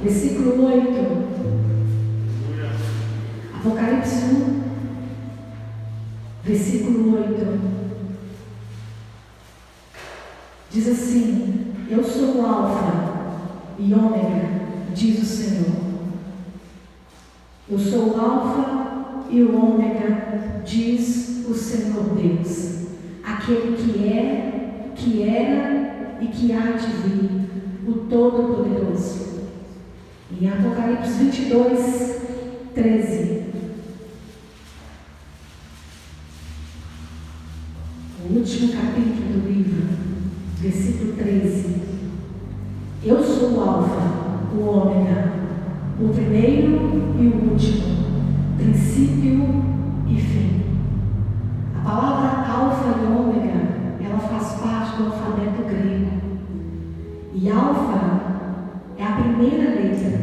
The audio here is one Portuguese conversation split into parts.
versículo 8. Apocalipse 1, versículo 8. Diz assim: eu sou o Alfa e Ômega, diz o Senhor. Eu sou o Alfa e o Ômega, diz o Senhor Deus, aquele que é, que era e que há de vir, o Todo-Poderoso. Em Apocalipse 22, 13. O último capítulo do livro, versículo 13. Eu sou o Alfa, o Ômega, o primeiro e o último, princípio e fim. A palavra Alfa e Ômega, ela faz parte do alfabeto grego. E Alfa é a primeira letra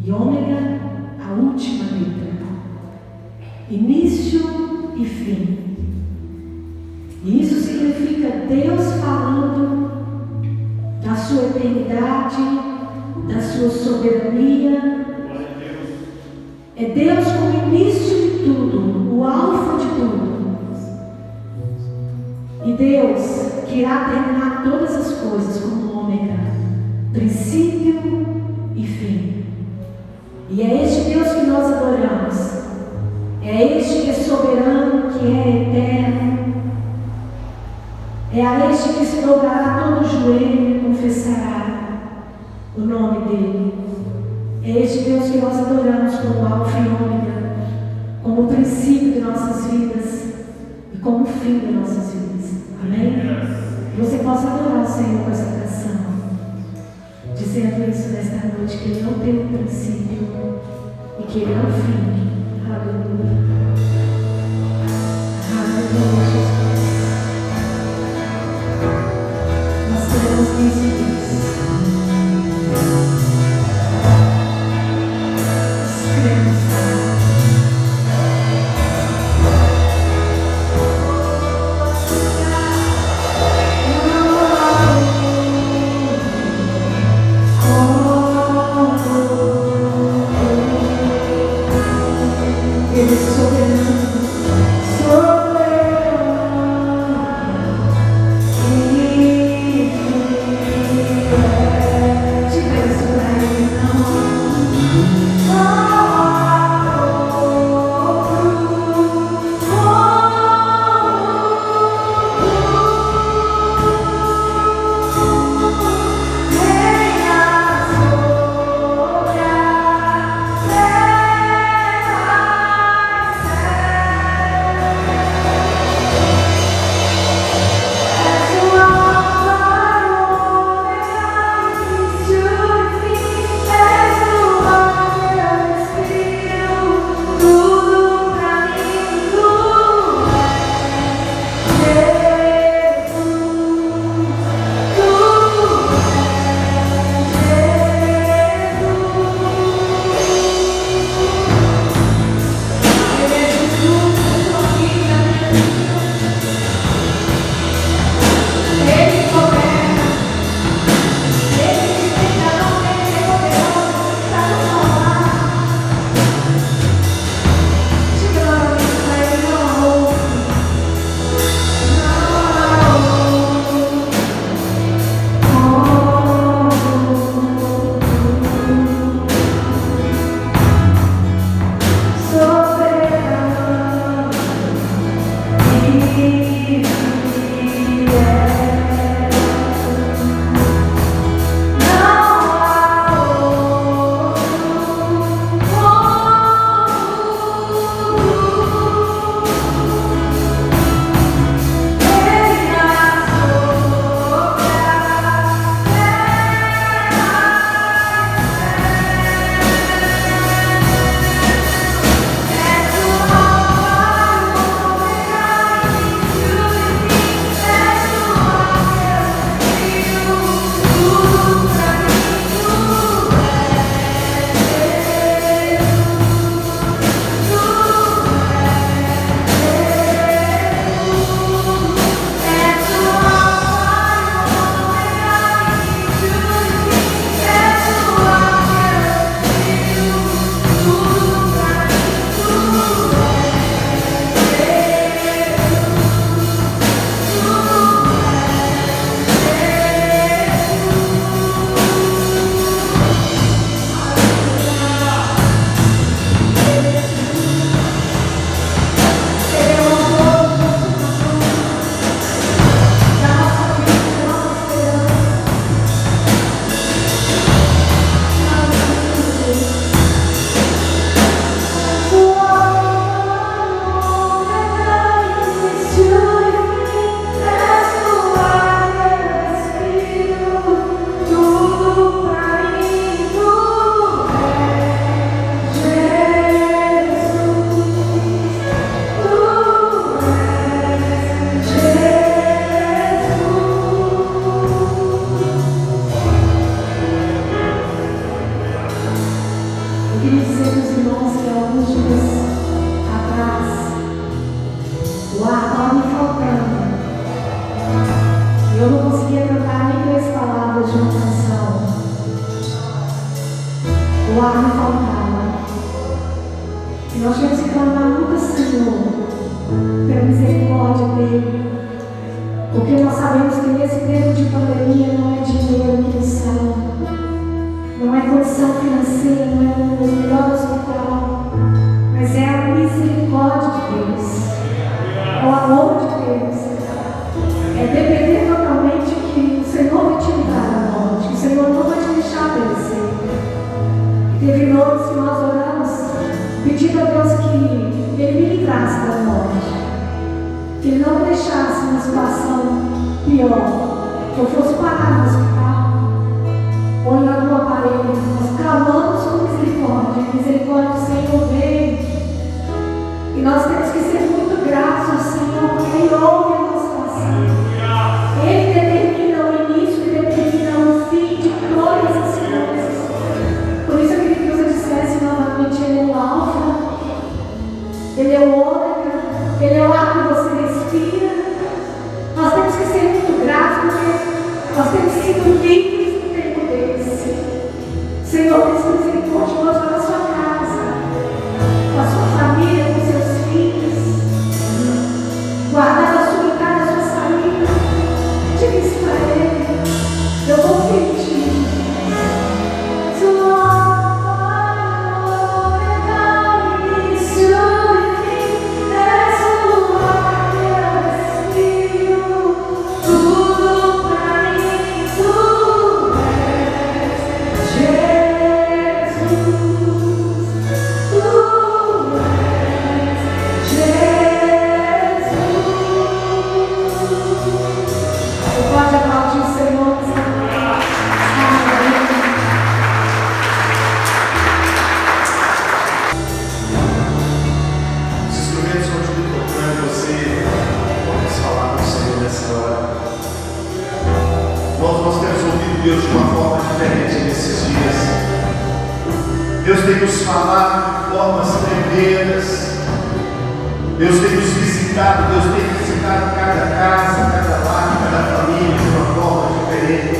e Ômega a última letra. Início e fim. E isso significa Deus falando da sua eternidade, da sua soberania. É Deus como início de tudo, o alfa de tudo. E Deus que irá terminar todas as coisas como ômega, princípio e fim. E é este Deus que nós adoramos. É este que é soberano, que é eterno. É a este que se dobrará todo joelho e confessará o nome dele. É este Deus que nós adoramos como Alfa e Ômega, como o princípio de nossas vidas e como o fim de nossas vidas. Amém? Que você possa adorar o Senhor com essa canção, dizendo isso nesta noite, que Ele não tem um princípio e que Ele é o fim. Aleluia. Aleluia, Jesus. Nós queremos isso, Deus. Nós queremos, Pai. Ele é soberano, soberano. Eu não conseguia cantar nem 3 palavras de uma canção. O ar me faltava. E nós temos que clamar muito, Senhor, pela misericórdia dele. Porque nós sabemos que nesse tempo de pandemia não é dinheiro que nos salva. Não é condição financeira, não é o melhor hospital. Mas é a misericórdia de Deus. É o amor de Deus. É depender totalmente que o Senhor vai te livrar da morte. Que o Senhor não vai te deixar perecer. Teve noites que nós oramos pedindo a Deus que Ele me livrasse da morte. Que Ele não me deixasse numa situação pior. Que eu fosse parar no hospital ou em algum aparelho. Nós clamamos com misericórdia. A misericórdia do Senhor veio. E nós temos que ser muito gratos ao Senhor, porque Ele ouve a nossa oração. Ele determina o início e determina o fim de todas as coisas. Por isso eu queria que você dissesse novamente: Ele é o Alfa, Ele é o Ômega, Ele é o ar que você respira. Nós temos que ser muito gratos, porque nós temos sido livres no tempo desse. Senhor, tenha misericórdia para a sua casa, com a sua família, com seus filhos. Guardar a sua entrada, a sua saída. Diga isso para Ele: eu vou pedir. Deus de uma forma diferente nesses dias. Deus tem nos falado de formas tremendas. Deus tem nos visitado. Deus tem visitado cada casa, cada lar, cada família de uma forma diferente.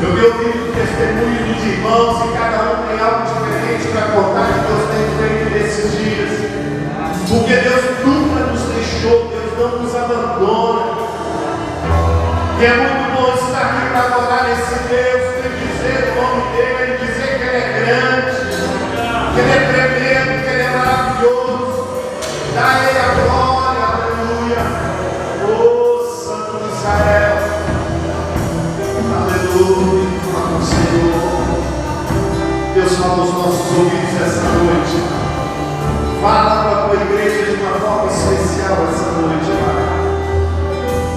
Eu tenho ouvido testemunhos dos irmãos e cada um tem algo diferente para contar que Deus tem feito nesses dias. Porque Deus nunca nos deixou, Deus não nos abandona. E é muito bom estar aqui para adorar esse Deus, dizer o nome dele, dizer que Ele é grande, que Ele é tremendo, que Ele é maravilhoso. Dá a Ele a glória, aleluia. Oh, Santo de Israel, aleluia. Fala com o Senhor. Deus fala aos nossos ouvidos essa noite. Fala com a tua igreja de uma forma especial essa noite, Pai.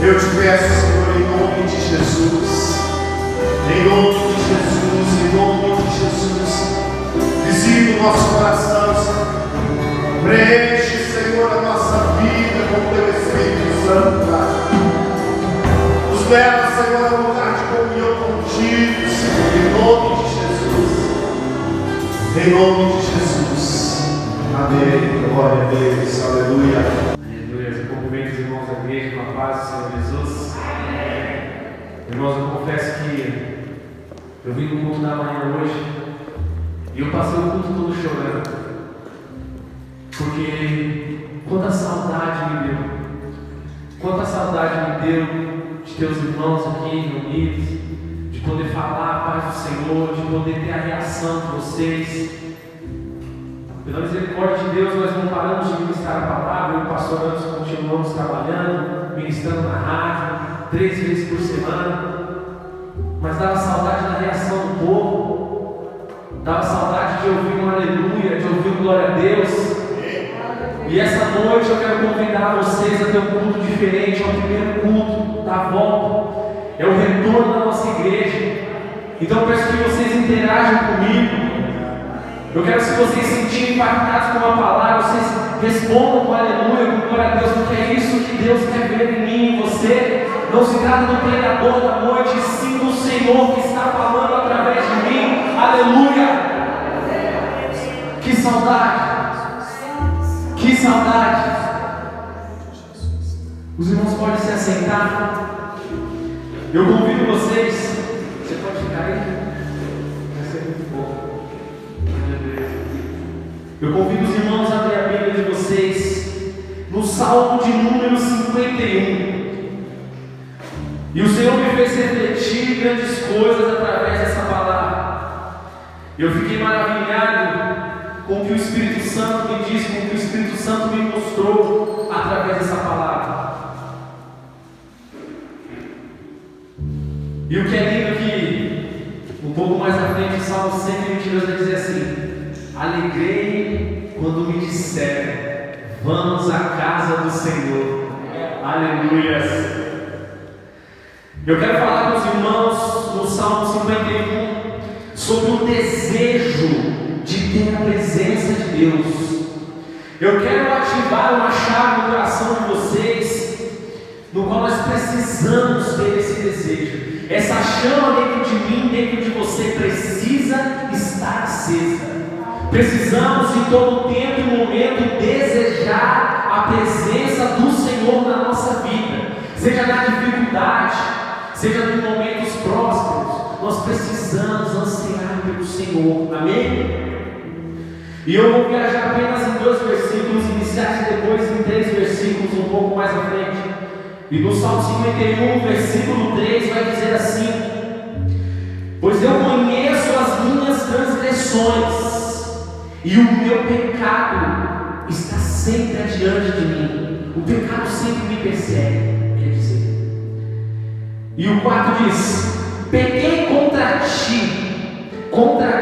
Eu te peço, Senhor, em nome de Jesus, em nome de Jesus, em nome de Jesus, visita o nosso coração, Senhor. Preenche, Senhor, a nossa vida com o teu Espírito Santo, Pai. Nos leva, Senhor, a um lugar de comunhão contigo, Senhor, em nome de Jesus. Em nome de Jesus. Amém. Glória a Deus. Aleluia. Cumprimento os irmãos da igreja com a paz do Senhor Jesus. Irmãos, eu confesso que eu vim no culto da manhã hoje e eu passei o culto todo chorando, porque quanta saudade me deu, quanta saudade me deu de ter os irmãos aqui reunidos, de poder falar a paz do Senhor, de poder ter a reação de vocês. Pela misericórdia de Deus, nós não paramos de ministrar a palavra. Eu e o pastor Anderson continuamos trabalhando, ministrando na rádio, 3 vezes por semana. Mas dava saudade da reação do povo, dava saudade de ouvir um aleluia, de ouvir um glória a Deus. E essa noite eu quero convidar vocês a ter um culto diferente. É o primeiro culto da volta, é o retorno da nossa igreja. Então eu peço que vocês interajam comigo. Eu quero que vocês se sentirem impactados com uma palavra, vocês respondam com aleluia, com glória a Deus, porque é isso que Deus quer ver em mim e você. Não se trata do pregador da noite, sim do Senhor que está falando através de mim. Aleluia! Que saudade! Que saudade! Os irmãos podem se assentar. Eu convido vocês, você pode ficar aí? Vai ser muito bom. Eu convido os irmãos a abrir a Bíblia de vocês no Salmo de número 51. E o Senhor me fez refletir grandes coisas através dessa palavra. Eu fiquei maravilhado com o que o Espírito Santo me disse, com o que o Espírito Santo me mostrou através dessa palavra. E o que é lindo que, um pouco mais à frente, o Salmo 122 vai dizer assim: alegrei quando me disseram, vamos à casa do Senhor. Aleluias. Eu quero falar com os irmãos no Salmo 51 sobre o desejo de ter a presença de Deus. Eu quero ativar uma chave no coração de vocês, no qual nós precisamos ter esse desejo. Essa chama dentro de mim, dentro de você, precisa estar acesa. Precisamos em todo tempo e momento desejar a presença do Senhor na nossa vida, seja na dificuldade, seja nos momentos prósperos. Nós precisamos ansiar pelo Senhor, amém? E eu vou viajar apenas em 2 versículos iniciais e depois em 3 versículos um pouco mais à frente. E no Salmo 51, versículo 3 vai dizer assim: pois eu conheço as minhas transgressões e o meu pecado está sempre adiante de mim. O pecado sempre me persegue, quer dizer. E o 4 diz: pequei contra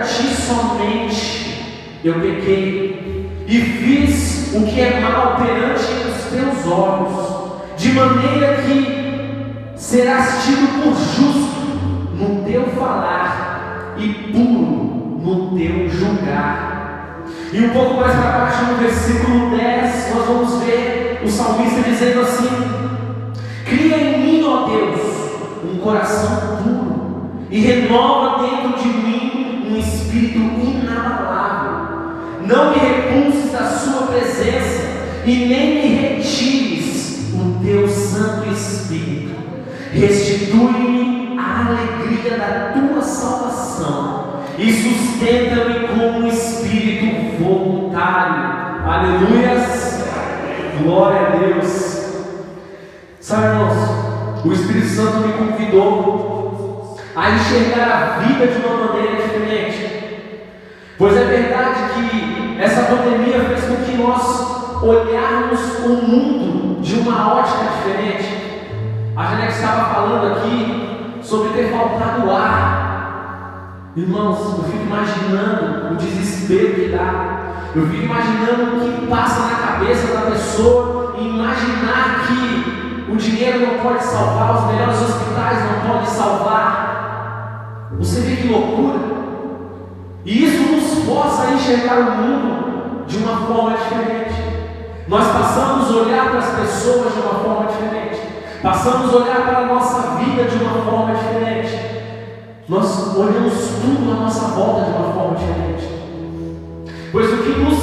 ti somente eu pequei, e fiz o que é mal perante os teus olhos, de maneira que serás tido por justo no teu falar e puro no teu julgar. E um pouco mais para baixo, no versículo 10, nós vamos ver o salmista dizendo assim: cria em mim, ó Deus, um coração puro, e renova dentro de mim um espírito inabalável. Não me repulses da sua presença, e nem me retires o teu Santo Espírito. Restitui-me a alegria da tua salvação, e sustenta-me com um espírito voluntário. Aleluias! Glória a Deus! Sabe, irmãos, o Espírito Santo me convidou a enxergar a vida de uma maneira diferente. Pois é verdade que essa pandemia fez com que nós olharmos o mundo de uma ótica diferente. A Janeque estava falando aqui sobre ter faltado ar. Irmãos, eu fico imaginando o desespero que dá. Eu fico imaginando o que passa na cabeça da pessoa e imaginar que o dinheiro não pode salvar, os melhores hospitais não podem salvar. Você vê que loucura? E isso nos força a enxergar o mundo de uma forma diferente. Nós passamos a olhar para as pessoas de uma forma diferente. Passamos a olhar para a nossa vida de uma forma diferente. Nós olhamos tudo à nossa volta de uma forma diferente. Pois o que nos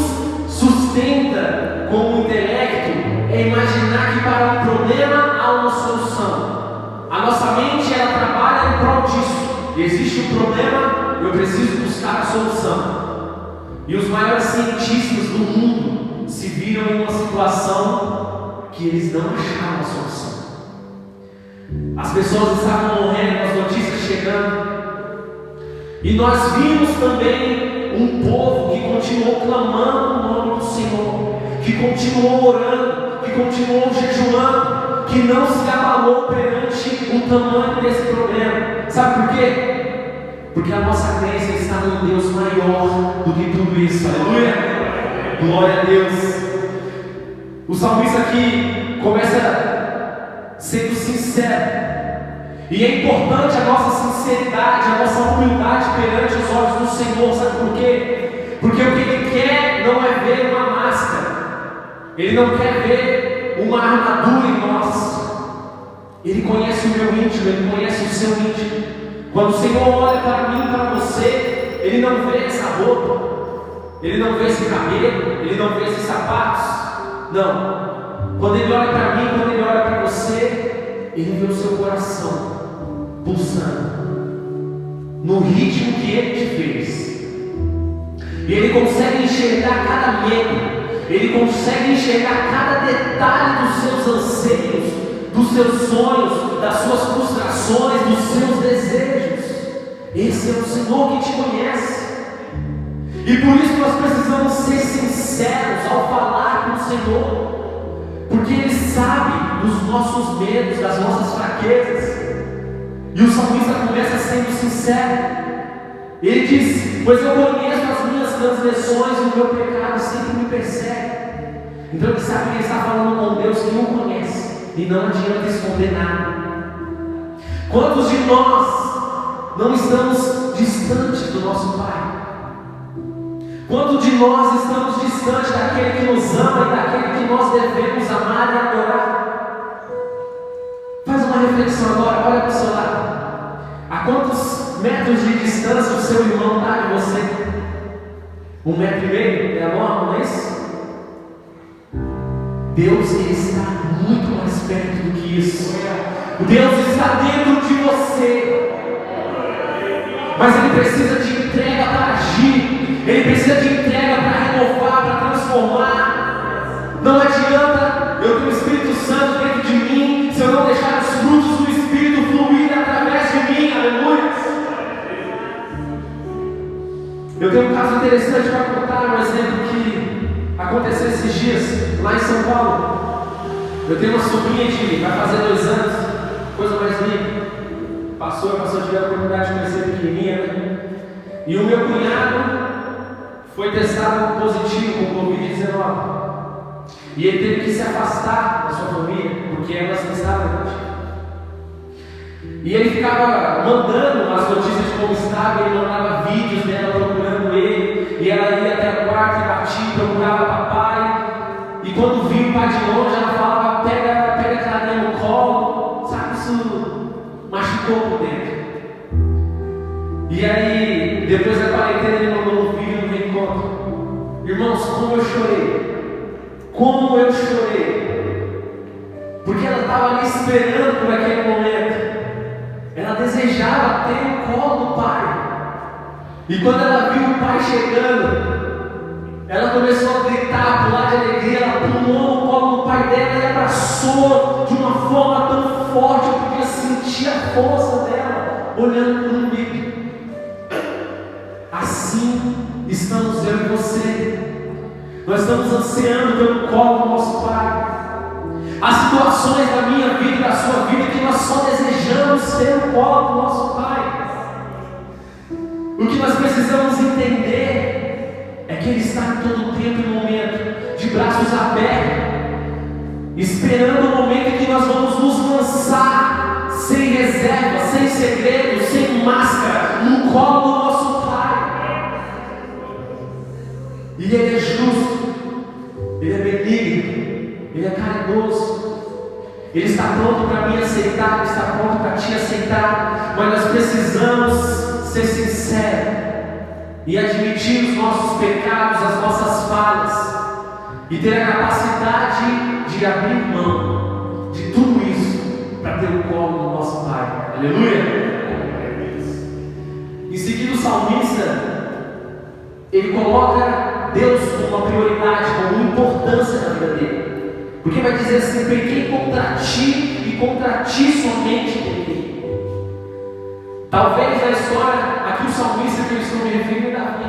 sustenta como intelecto é imaginar que para um problema há uma solução. A nossa mente, ela trabalha em prol disso. Existe um problema, eu preciso buscar a solução. E os maiores cientistas do mundo se viram em uma situação que eles não acharam a solução. As pessoas estavam morrendo, as notícias chegando. E nós vimos também um povo que continuou clamando o nome do Senhor, que continuou orando, que continuou jejuando, que não se abalou perante o tamanho desse problema. Sabe por quê? Porque a nossa crença está num Deus maior do que tudo isso. Aleluia! Glória a Deus! O salmista aqui começa sendo sincero. E é importante a nossa sinceridade, a nossa humildade perante os olhos do Senhor. Sabe por quê? Porque o que Ele quer não é ver uma máscara. Ele não quer ver uma armadura em nós. Ele conhece o meu íntimo, Ele conhece o seu íntimo. Quando o Senhor olha para mim e para você, Ele não vê essa roupa, Ele não vê esse cabelo, Ele não vê esses sapatos. Não. Quando Ele olha para mim, quando Ele olha para você, Ele vê o seu coração. pulsando no ritmo que Ele te fez. E Ele consegue enxergar cada medo. Ele consegue enxergar cada detalhe dos seus anseios, dos seus sonhos, das suas frustrações, dos seus desejos. Esse é o Senhor que te conhece. E por isso nós precisamos ser sinceros ao falar com o Senhor, porque Ele sabe dos nossos medos, das nossas fraquezas. E o salmista começa sendo sincero. Ele diz: pois eu conheço as minhas transgressões e o meu pecado sempre me persegue. Então ele sabe que ele está falando com Deus que o conhece, e não adianta esconder nada. Quantos de nós não estamos distantes do nosso Pai? Quantos de nós estamos distantes daquele que nos ama e daquele que nós devemos amar e adorar? Faz uma reflexão agora, olha para o seu lado. A quantos metros de distância o seu irmão está de você? 1,5 metro? É a norma, não é isso? Deus, Ele está muito mais perto do que isso. Deus está dentro de você, mas Ele precisa de entrega para agir. Ele precisa de entrega para renovar, para transformar. Não adianta eu ter o Espírito Santo dentro de mim se eu não deixar os frutos do Espírito fluir através de mim. Aleluia. Eu tenho um caso interessante para contar, um exemplo que aconteceu esses dias lá em São Paulo. Eu tenho uma sobrinha que vai fazer 2 anos, coisa mais linda. Passou tiver a oportunidade de conhecer pequenininha, né? E o meu cunhado foi testado positivo com Covid-19. E ele teve que se afastar da sua família, porque ela se estava doente. E ele ficava mandando as notícias de como estava, ele mandava vídeos dela procurando ele, e ela ia até o quarto e batia, procurava papai. E quando viu o pai de longe, ela falava: pega aquela linha no colo, sabe? Isso machucou por dentro. E aí, depois da quarentena, ele mandou um vídeo no reencontro. Irmãos, como eu chorei! Como eu chorei! Porque ela estava ali esperando por aquele momento. Ela desejava ter o colo do pai. E quando ela viu o pai chegando, ela começou a gritar, pular de alegria. Ela pulou no colo do pai dela e abraçou de uma forma tão forte. Eu podia sentir a força dela olhando para o umbigo. Assim estamos eu e você. Nós estamos ansiando pelo colo do nosso Pai. Há situações da minha vida e da sua vida que nós só desejamos ter o colo do nosso Pai. O que nós precisamos entender é que Ele está em todo tempo e momento, de braços abertos, esperando o momento em que nós vamos nos lançar, sem reserva, sem segredo, sem máscara, no colo do nosso Pai. E Ele é justo, Ele é benigno, Ele é caridoso. Ele está pronto para me aceitar, Ele está pronto para te aceitar. Mas nós precisamos ser sinceros e admitir os nossos pecados, as nossas falhas, e ter a capacidade de abrir mão de tudo isso para ter o colo do nosso Pai. Aleluia! Em seguida, o salmista, ele coloca Deus como uma prioridade, como uma importância na vida dele. Porque vai dizer assim: pequei contra ti e contra ti somente pequei. Talvez na história, aqui o salmista que eu estou me referindo é Davi.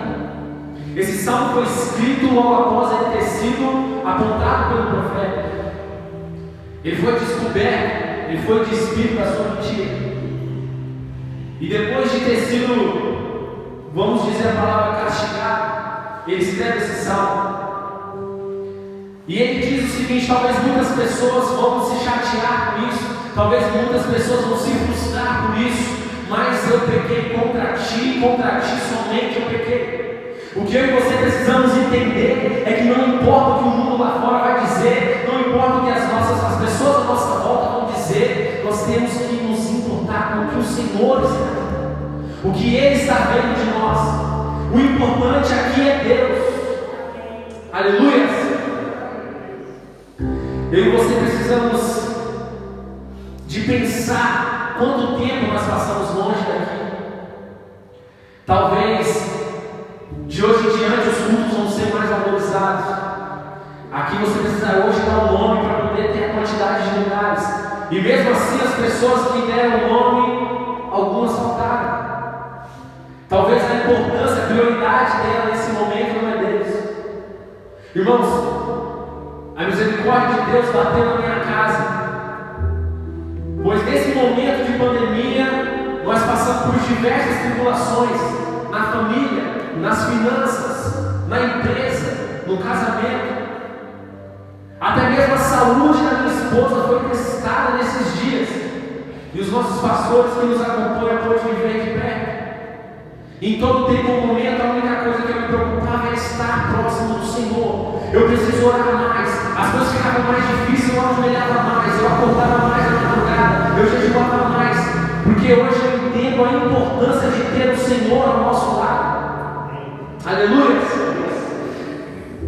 Esse salmo foi escrito logo após ele ter sido apontado pelo profeta. Ele foi descoberto, ele foi despido da sua mentira. E depois de ter sido, vamos dizer a palavra, castigado, ele escreve esse salmo. E ele diz o seguinte: talvez muitas pessoas vão se chatear com isso, talvez muitas pessoas vão se frustrar por isso, mas eu pequei contra ti somente eu pequei. O que eu e você precisamos entender é que não importa o que o mundo lá fora vai dizer, não importa o que as pessoas à nossa volta vão dizer, nós temos que nos importar com o que o Senhor está vendo, o que Ele está vendo de nós. O importante aqui é Deus. Aleluia! Eu e você precisamos de pensar quanto tempo nós passamos longe daqui. Talvez de hoje em diante os cultos vão ser mais valorizados. Aqui você precisa hoje dar um nome para poder ter a quantidade de lugares. E mesmo assim as pessoas que deram o nome, algumas faltaram. Talvez a importância, a prioridade dela nesse momento não é Deus. Irmãos, a misericórdia de Deus bateu na minha casa. Pois nesse momento de pandemia, nós passamos por diversas tribulações na família, nas finanças, na empresa, no casamento. Até mesmo a saúde da minha esposa foi testada nesses dias. E os nossos pastores que nos acompanham podem me ver de perto. Em todo tempo ou momento, a única coisa que eu me preocupava era estar próximo do Senhor. Eu preciso orar mais. As coisas ficavam mais difíceis, eu ajoelhava mais, eu acordava mais na madrugada, eu jejuava mais. Porque hoje eu entendo a importância de ter o Senhor ao nosso lado. Aleluia!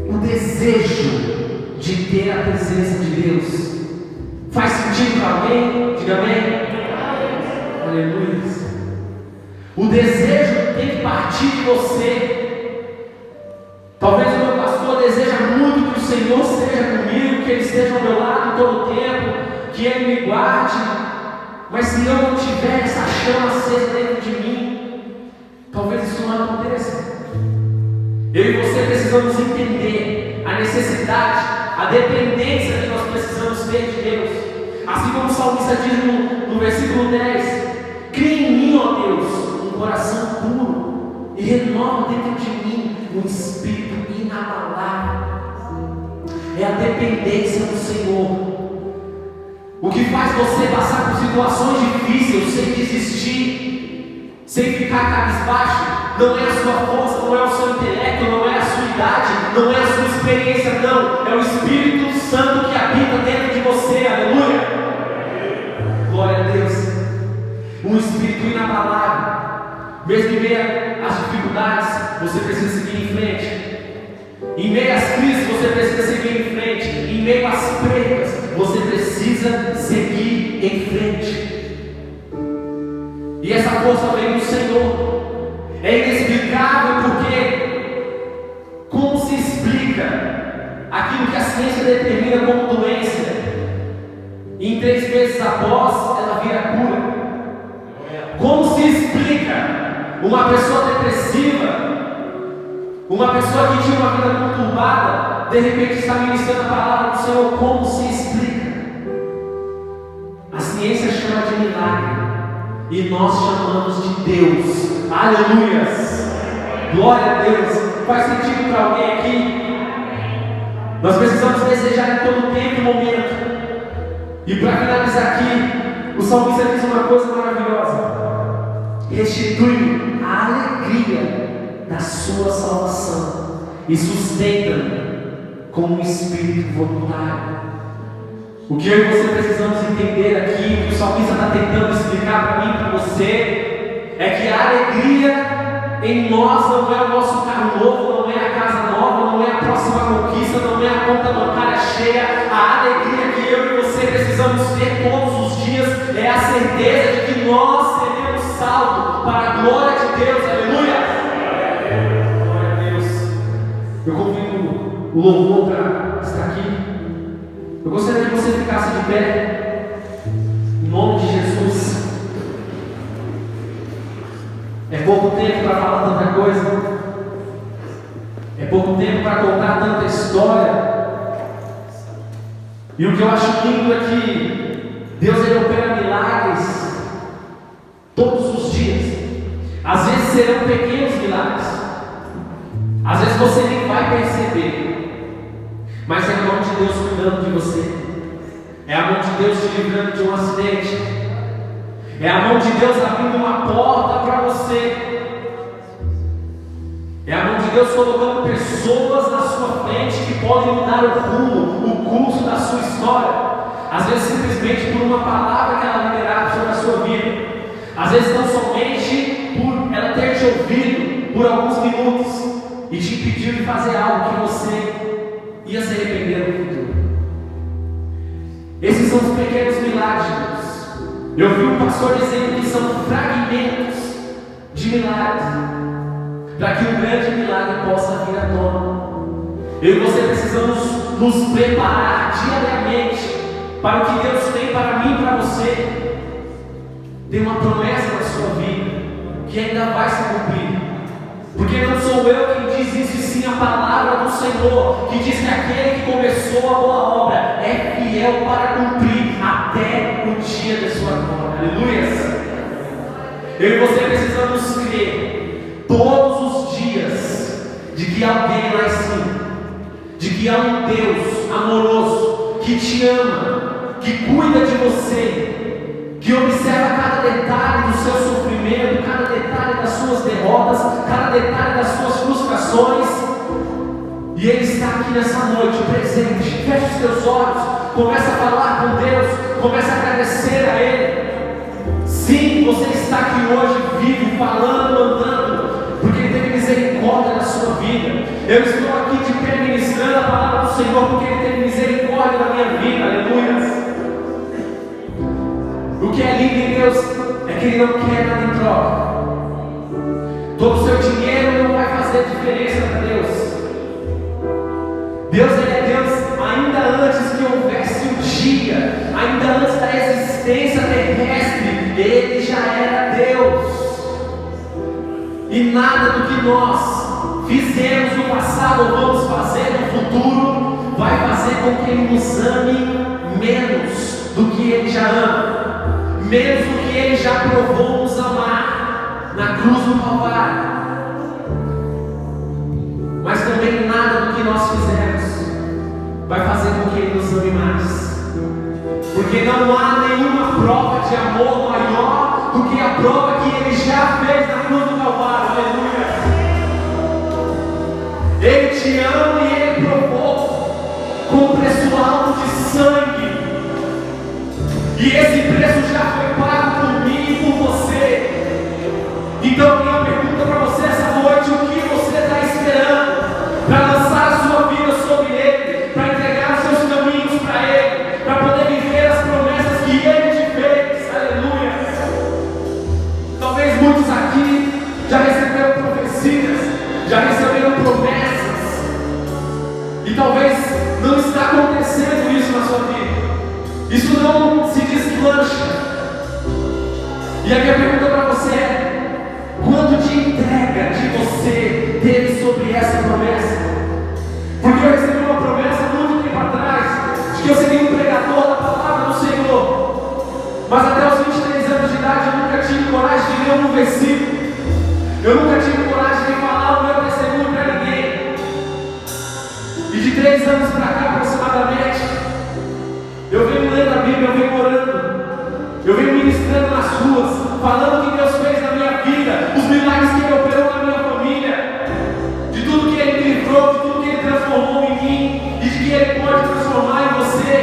O desejo de ter a presença de Deus faz sentido para alguém? Diga amém. Aleluia! O desejo tem que partir de você. Talvez o meu pastor deseja muito que o Senhor esteja comigo, que Ele esteja ao meu lado em todo o tempo, que Ele me guarde. Mas se eu não tiver essa chama acesa dentro de mim, talvez isso não aconteça. Eu e você precisamos entender a necessidade, a dependência que nós precisamos ter de Deus. Assim como o salmista diz no versículo 10: cria em mim, ó Deus, coração puro e renova dentro de mim um espírito inabalável. É a dependência do Senhor. O que faz você passar por situações difíceis sem desistir, sem ficar cabisbaixo, não é a sua força, não é o seu intelecto, não é a sua idade, não é a sua experiência, não. É o Espírito Santo que habita dentro de você. Aleluia! Glória a Deus. Um espírito inabalável. Mesmo em meio às dificuldades, você precisa seguir em frente. Em meio às crises, você precisa seguir em frente. Em meio às perdas, você precisa seguir em frente. E essa força vem do Senhor. É inexplicável porque como se explica aquilo que a ciência determina como doença? Em 3 meses após, ela vira cura. Como se explica uma pessoa depressiva, uma pessoa que tinha uma vida conturbada, de repente está ministrando a palavra do Senhor? Como se explica? A ciência chama de milagre e nós chamamos de Deus. Aleluias! Glória a Deus! Faz sentido para alguém aqui? Nós precisamos desejar em todo tempo e momento. E para finalizar aqui, o salmista diz uma coisa maravilhosa: restitui-me a alegria da sua salvação e sustenta-me com um espírito voluntário. O que eu e você precisamos entender aqui, o que o salmista está tentando explicar para mim e para você, é que a alegria em nós não é o nosso carro novo, não é a casa nova, não é a próxima conquista, não é a conta bancária cheia. A alegria que eu e você precisamos ter todos os dias é a certeza de que nós seremos salvos para a glória de Deus. Aleluia! Glória a Deus. Eu convido o louvor para estar aqui. Eu gostaria que você ficasse de pé, em nome de Jesus. É pouco tempo para falar tanta coisa, é pouco tempo para contar tanta história. E o que eu acho lindo é que Deus ele opera milagres todos os dias. Às vezes serão pequenos milagres, às vezes você nem vai perceber, mas é a mão de Deus cuidando de você, é a mão de Deus te livrando de um acidente, é a mão de Deus abrindo uma porta para você, é a mão de Deus colocando pessoas na sua frente que podem mudar o rumo, o curso da sua história. Às vezes simplesmente por uma palavra que ela liberar sobre a sua vida, às vezes não somente por ela ter te ouvido por alguns minutos e te impediu de fazer algo que você ia se arrepender no futuro. Esses são os pequenos milagres de Deus. Eu vi um pastor dizendo que são fragmentos de milagres, para que um grande milagre possa vir à tona. Eu e você precisamos nos preparar diariamente para o que Deus tem para mim e para você. Tem uma promessa na sua vida que ainda vai se cumprir, porque não sou eu quem diz isso, e sim a palavra do Senhor, que diz que aquele que começou a boa obra é fiel para cumprir até o dia da sua glória. Aleluia! Eu e você precisamos crer todos os dias de que alguém lá em cima, de que há um Deus amoroso que te ama, que cuida de você, que observa cada detalhe do seu sofrimento, cada detalhe das suas derrotas, cada detalhe das suas frustrações, e Ele está aqui nessa noite presente. Feche os teus olhos, começa a falar com Deus, começa a agradecer a Ele. Sim, você está aqui hoje vivo, falando, andando, porque Ele teve misericórdia na sua vida. Eu estou aqui de pé ministrando a palavra do Senhor, porque Ele teve misericórdia na minha vida. Aleluia. O que é lindo em Deus é que Ele não quer nada em troca. Todo o seu dinheiro não vai fazer diferença para Deus. Deus, Ele é Deus ainda antes que houvesse o dia, ainda antes da existência terrestre, Ele já era Deus. E nada do que nós fizemos no passado ou vamos fazer no futuro vai fazer com que Ele nos ame menos do que Ele já ama, menos do que Ele já provou nos amar na cruz do Calvário. Mas também nada do que nós fizemos vai fazer com que Ele nos ame mais, porque não há nenhuma prova de amor maior do que a prova que Ele já fez na cruz do Calvário. Aleluia! Ele te ama e Ele provou com preço alto de sangue, e esse preço já foi pago por mim e por você. Então minha pergunta para você essa noite: o que você está esperando para lançar a sua vida sobre Ele, para entregar os seus caminhos para Ele, para poder viver as promessas que Ele te fez? Aleluia! Talvez muitos aqui já receberam profecias, já receberam promessas, e talvez não está acontecendo isso na sua vida. Isso não se deslancha. E a minha pergunta para você é: quanto de entrega de você teve sobre essa promessa? Porque eu recebi uma promessa muito tempo atrás de que eu seria um pregador da palavra do Senhor, mas até os 23 anos de idade eu nunca tive coragem de ler um versículo, eu nunca tive coragem de falar o meu testemunho para ninguém. E de 3 anos para cá aproximadamente, eu venho lendo a Bíblia, eu venho orando, eu venho ministrando nas ruas, falando o que Deus fez na minha vida, os milagres que Ele operou na minha família, de tudo que Ele me livrou, de tudo que Ele transformou em mim, e de que Ele pode transformar em você.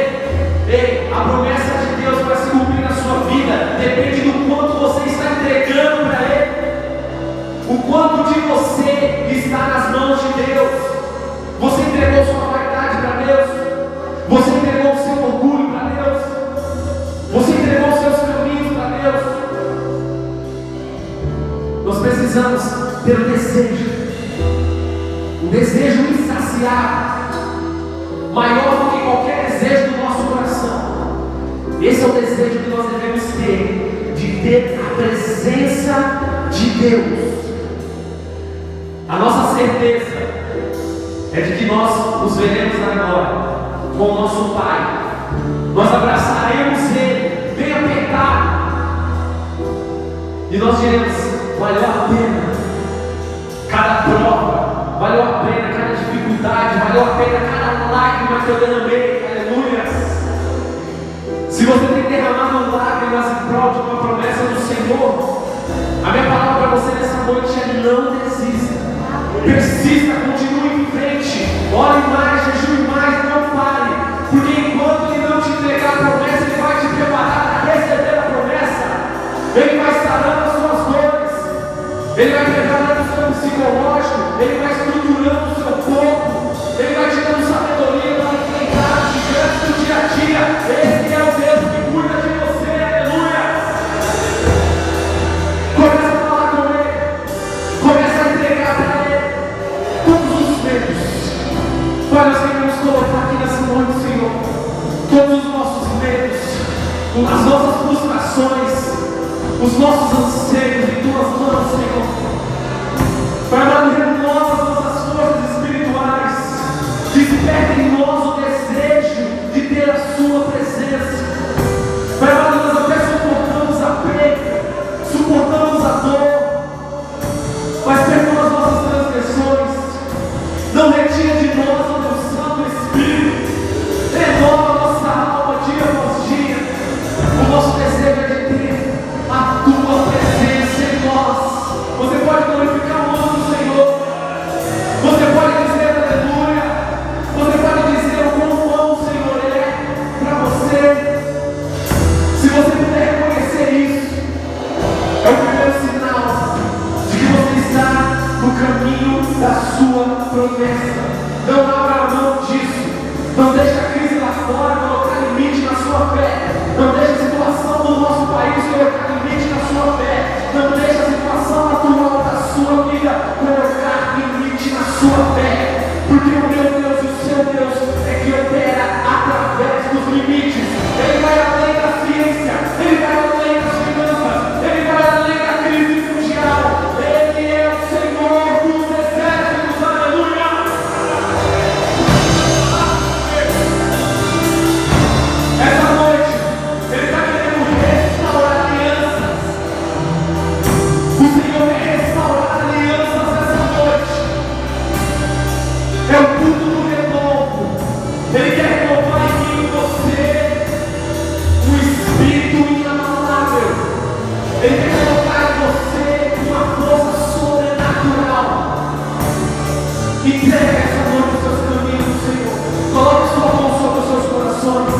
Ei, a promessa de Deus para se cumprir na sua vida depende do quanto você está entregando para Ele, o quanto de você está nas mãos de Deus. Você entregou sua vaidade para Deus, você entregou o seu orgulho para Deus, você entregou os seus caminhos para Deus. Nós precisamos ter um desejo insaciável, maior do que qualquer desejo do nosso coração. Esse é o desejo que nós devemos ter, de ter a presença de Deus. A nossa certeza é de que nós nos veremos agora com o nosso Pai, nós abraçaremos Ele bem apertado, e nós diremos: valeu a pena cada prova, valeu a pena cada dificuldade, valeu a pena cada lágrima que eu derramei. Aleluia! Se você tem derramado lágrimas em prol de uma promessa do Senhor, a minha palavra para você nessa noite é: não desista, persista, continue em frente, ore mais, jejue mais, não pare, porque enquanto Ele não te entregar a promessa, Ele vai te preparar para receber a promessa. Ele vai sarando as suas dores, Ele vai preparando o seu psicológico, Ele vai estruturando o seu corpo, Ele vai te dando sabedoria para enfrentar os gigantes do dia a dia. Esse é o Deus que cuida de você. Aleluia! os nossos anseios em tuas mãos, Senhor. Pai amado, renova as nossas forças espirituais. Desperta em nós o desejo de ter a sua presença. Pai amado, nós até suportamos a perda, suportamos a dor, mas perdoa as nossas transgressões. Não retira de nós o teu Santo Espírito. Renova a nossa alma dia após dia. O nosso desejo é de ter a tua presença em nós. Você pode glorificar o nome do Senhor. Você pode dizer aleluia. Você pode dizer o quão bom o Senhor é para você. Se você puder reconhecer isso, é o primeiro sinal de que você está no caminho da sua promessa. Não abra mão disso. Não deixe a crise lá fora colocar limite na sua fé. Não deixe a situação do nosso país colocar limite na sua fé. Não deixe a situação atual da sua vida colocar limite na sua fé. Porque o meu Deus e o seu Deus é que opera através dos limites. Ele vai além da ciência. Ele vai além das finanças. Ele vai além da crise mundial. Ele é o Senhor dos exércitos. Aleluia! Essa noite, Ele está querendo restaurar alianças. O Senhor quer restaurar alianças essa noite. É o culto do renovo. Ele quer renovar em mim e você um espírito inabalável. Ele quer colocar em você uma força sobrenatural. Entrega essa noite os seus caminhos, Senhor. Coloque sua mão sobre os seus corações.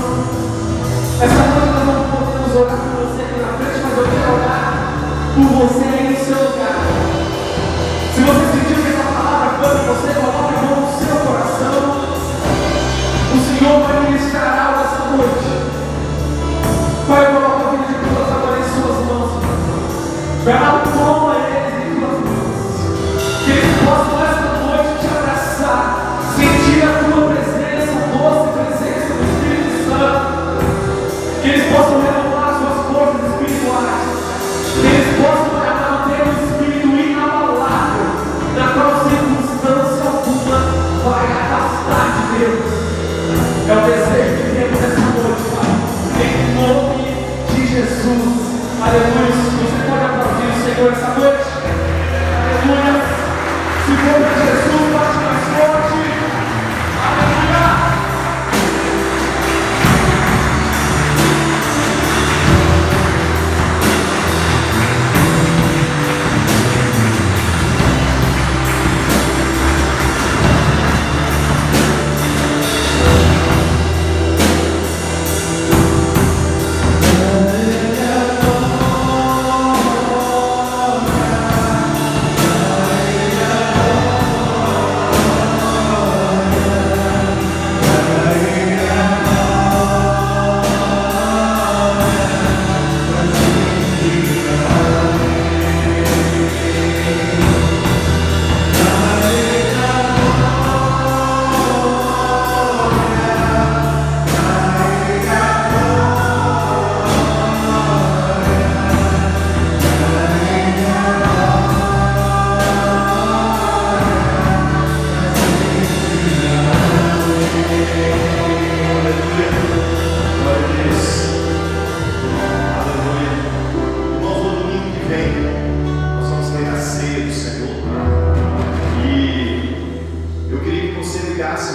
Essa noite nós não podemos orar por você aqui na frente, mas eu quero orar por você aí no seu lugar. Se você sentiu que essa palavra foi para você, coloque a mão no seu coração. O Senhor vai ministrar algo essa noite. Pai, eu coloco a vida de todas agora em suas mãos. Pai, toma eles em tuas mãos. Que eles possam esta noite te abraçar, sentir a tua presença, a doce presença do Espírito Santo. Que eles possam renovar suas forças espirituais. Que eles possam manter um espírito inabalável, na qual circunstância alguma vai afastar de Deus. É o desejo que temos essa noite, Pai. Em nome de Jesus. Aleluia. Você pode aplaudir o Senhor essa noite? Aleluia. Se for para Jesus, bate mais forte. Aleluia.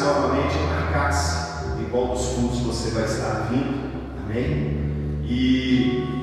Novamente, marcasse em qual dos cultos você vai estar vindo, amém? E